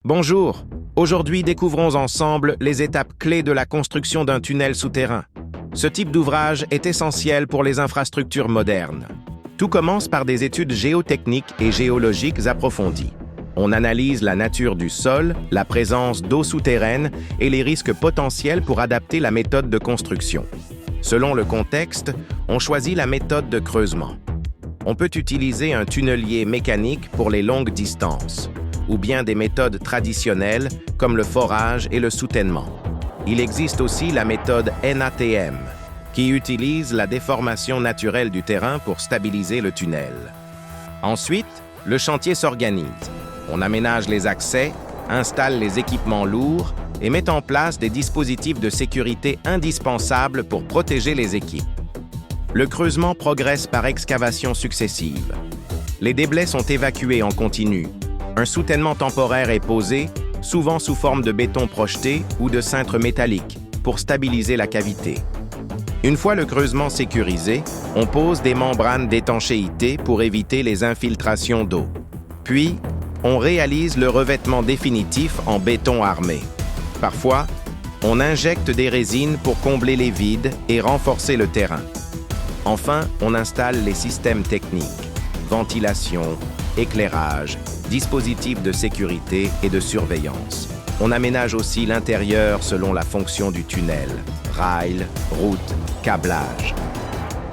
Bonjour, aujourd'hui découvrons ensemble les étapes clés de la construction d'un tunnel souterrain. Ce type d'ouvrage est essentiel pour les infrastructures modernes. Tout commence par des études géotechniques et géologiques approfondies. On analyse la nature du sol, la présence d'eau souterraine et les risques potentiels pour adapter la méthode de construction. Selon le contexte, on choisit la méthode de creusement. On peut utiliser un tunnelier mécanique pour les longues distances, ou bien des méthodes traditionnelles comme le forage et le soutènement. Il existe aussi la méthode NATM, qui utilise la déformation naturelle du terrain pour stabiliser le tunnel. Ensuite, le chantier s'organise. On aménage les accès, installe les équipements lourds et met en place des dispositifs de sécurité indispensables pour protéger les équipes. Le creusement progresse par excavation successive. Les déblais sont évacués en continu. Un soutènement temporaire est posé, souvent sous forme de béton projeté ou de cintre métallique, pour stabiliser la cavité. Une fois le creusement sécurisé, on pose des membranes d'étanchéité pour éviter les infiltrations d'eau. Puis, on réalise le revêtement définitif en béton armé. Parfois, on injecte des résines pour combler les vides et renforcer le terrain. Enfin, on installe les systèmes techniques, ventilation, éclairage, dispositifs de sécurité et de surveillance. On aménage aussi l'intérieur selon la fonction du tunnel, rails, routes, câblage.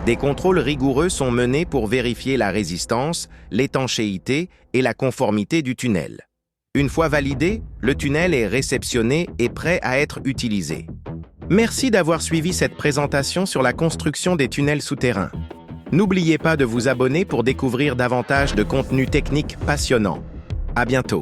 Des contrôles rigoureux sont menés pour vérifier la résistance, l'étanchéité et la conformité du tunnel. Une fois validé, le tunnel est réceptionné et prêt à être utilisé. Merci d'avoir suivi cette présentation sur la construction des tunnels souterrains. N'oubliez pas de vous abonner pour découvrir davantage de contenus techniques passionnants. À bientôt.